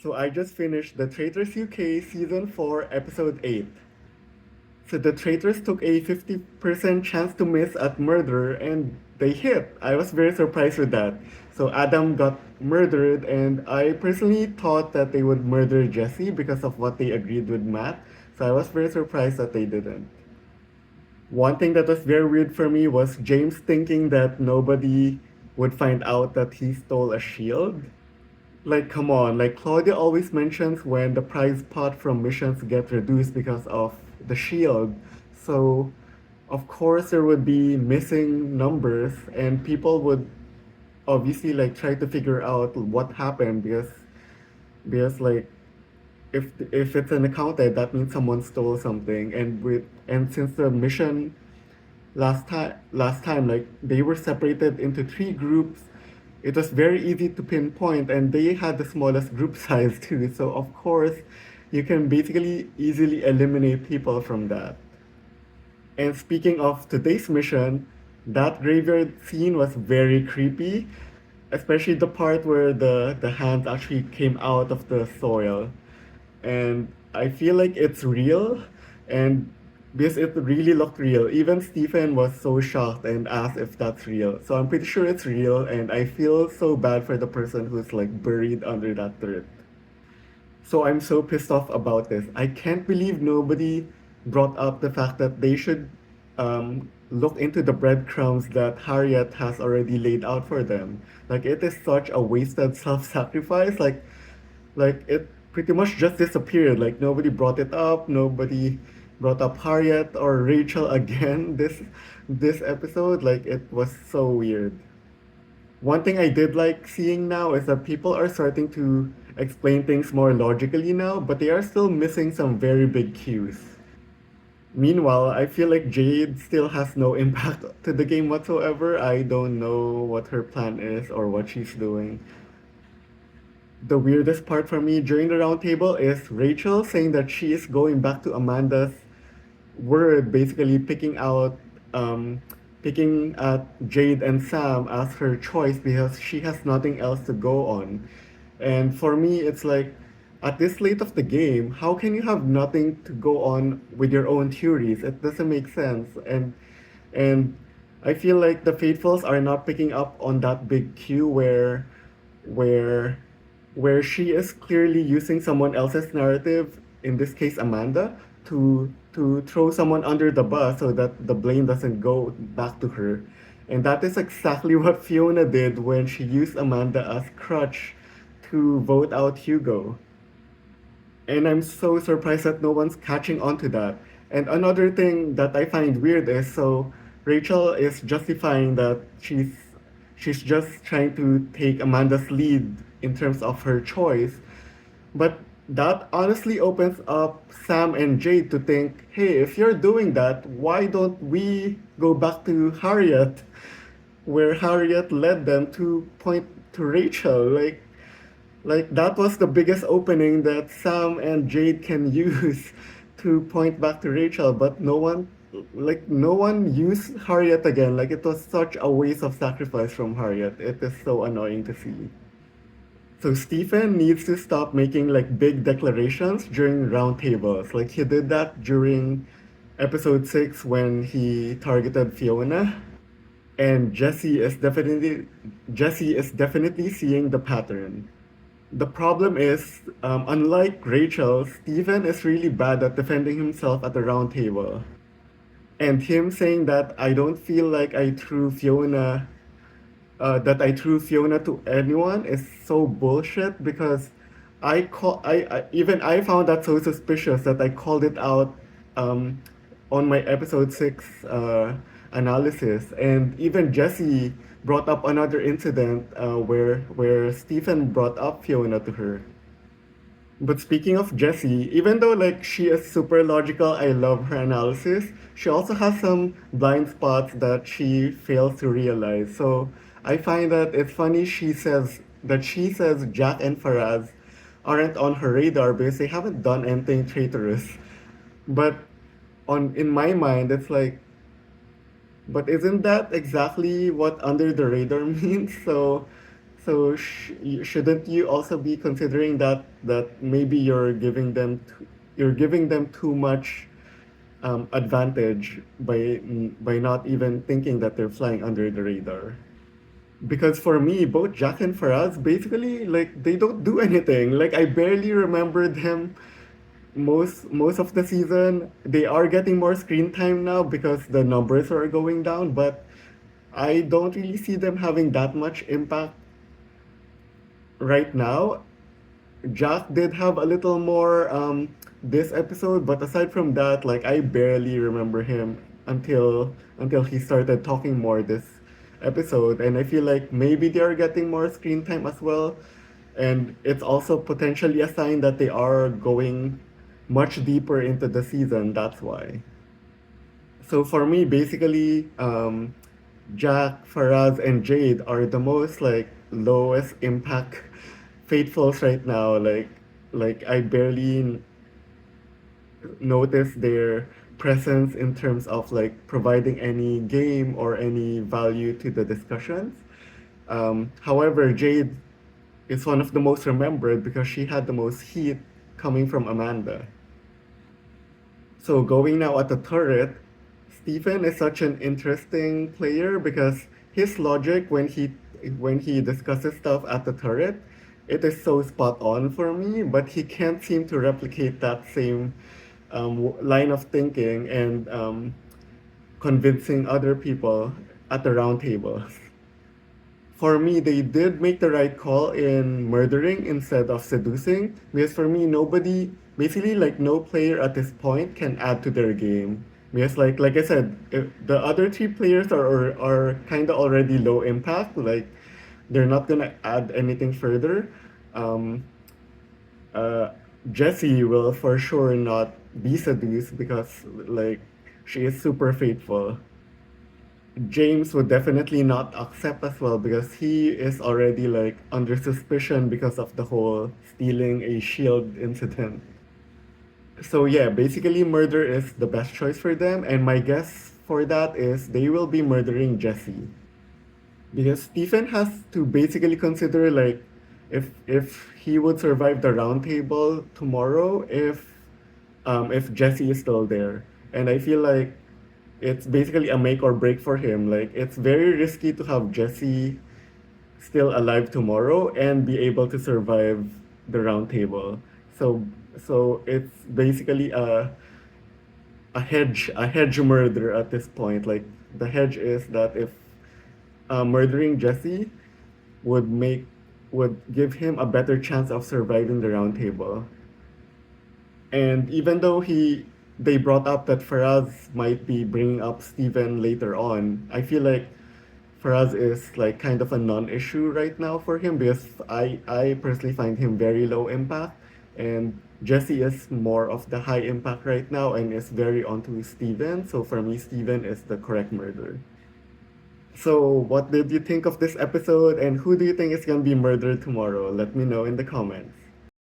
So I just finished the Traitors UK Season 4, Episode 8. So the traitors took a 50% chance to miss at murder and they hit. I was very surprised with that. So Adam got murdered and I personally thought that they would murder Jesse because of what they agreed with Matt. So I was very surprised that they didn't. One thing that was very weird for me was James thinking that nobody would find out that he stole a shield. Like, come on, like Claudia always mentions when the prize pot from missions get reduced because of the shield. So, of course, there would be missing numbers, and people would obviously like try to figure out what happened because like if it's an accounted, that means someone stole something, and since the mission last time like they were separated into three groups, it was very easy to pinpoint and they had the smallest group size too, so of course you can basically easily eliminate people from that. And speaking of today's mission, that graveyard scene was very creepy, especially the part where the hands actually came out of the soil. And I feel like it's real, and because it really looked real. Even Stephen was so shocked and asked if that's real. So I'm pretty sure it's real, and I feel so bad for the person who's like buried under that dirt. So I'm so pissed off about this. I can't believe nobody brought up the fact that they should look into the breadcrumbs that Harriet has already laid out for them. Like it is such a wasted self-sacrifice. Like it pretty much just disappeared. Like nobody brought it up. Nobody brought up Harriet or Rachel again this episode. Like it was so weird. One thing I did like seeing now is that people are starting to explain things more logically now, but they are still missing some very big cues. Meanwhile, I feel like Jade still has no impact to the game whatsoever. I don't know what her plan is or what she's doing. The weirdest part for me during the roundtable is Rachel saying that she is going back to Amanda's word, basically um, picking at Jade and Sam as her choice because she has nothing else to go on. And for me, it's like, at this late of the game, how can you have nothing to go on with your own theories? It doesn't make sense. And I feel like the faithfuls are not picking up on that big cue where where she is clearly using someone else's narrative, in this case Amanda, to throw someone under the bus so that the blame doesn't go back to her. And that is exactly what Fiona did when she used Amanda as crutch to vote out Hugo. And I'm so surprised that no one's catching on to that. And another thing that I find weird is so Rachel is justifying that she's just trying to take Amanda's lead in terms of her choice. But that honestly opens up Sam and Jade to think, hey, if you're doing that, why don't we go back to Harriet, where Harriet led them to point to Rachel? Like that was the biggest opening that Sam and Jade can use to point back to Rachel, but no one used Harriet again. Like it was such a waste of sacrifice from Harriet. It is so annoying to see. So Stephen needs to stop making like big declarations during roundtables. Like he did that during episode 6 when he targeted Fiona. And Jesse is definitely seeing the pattern. The problem is, unlike Rachel, Stephen is really bad at defending himself at the round table. And him saying that I don't feel like I threw Fiona to anyone is so bullshit because I found that so suspicious that I called it out um, on my episode 6 analysis, and even Jesse brought up another incident where Stephen brought up Fiona to her. But speaking of Jessie, even though like she is super logical, I love her analysis. She also has some blind spots that she fails to realize. So I find that it's funny she says Jack and Faraz aren't on her radar because they haven't done anything traitorous. But on in my mind, it's like, but isn't that exactly what under the radar means? So shouldn't you also be considering that maybe you're giving them too much advantage by not even thinking that they're flying under the radar? Because for me, both Jack and Faraz basically like they don't do anything. Like I barely remember them most of the season. They are getting more screen time now because the numbers are going down, but I don't really see them having that much impact right now. Jack did have a little more this episode, but aside from that, like I barely remember him until he started talking more this episode, and I feel like maybe they are getting more screen time as well, and it's also potentially a sign that they are going much deeper into the season. That's why. So for me, basically, Jack, Faraz, and Jade are the most like lowest impact faithfuls right now. Like I barely notice their presence in terms of like providing any game or any value to the discussions. However, Jade is one of the most remembered because she had the most heat coming from Amanda. So going now at the turret, Stephen is such an interesting player because his logic when he discusses stuff at the turret, it is so spot on for me, but he can't seem to replicate that same line of thinking and convincing other people at the round tables. For me, they did make the right call in murdering instead of seducing. Because for me, nobody, basically, like no player at this point can add to their game. Because like I said, if the other three players are kind of already low impact. Like they're not gonna add anything further. Um, uh, Jessie will for sure not be seduced because like she is super faithful. James would definitely not accept as well because he is already like under suspicion because of the whole stealing a shield incident. So yeah, basically murder is the best choice for them, and my guess for that is they will be murdering Jesse. Because Stephen has to basically consider like if he would survive the round table tomorrow if Jesse is still there. And I feel like it's basically a make or break for him. Like it's very risky to have Jesse still alive tomorrow and be able to survive the round table. So so it's basically a hedge murder at this point. Like the hedge is that if murdering Jesse would make would give him a better chance of surviving the round table. And even though he they brought up that Faraz might be bringing up Steven later on, I feel like Faraz is like kind of a non-issue right now for him because I personally find him very low impact, and Jesse is more of the high impact right now and is very onto Steven. So for me, Steven is the correct murder. So what did you think of this episode, and who do you think is gonna be murdered tomorrow? Let me know in the comments.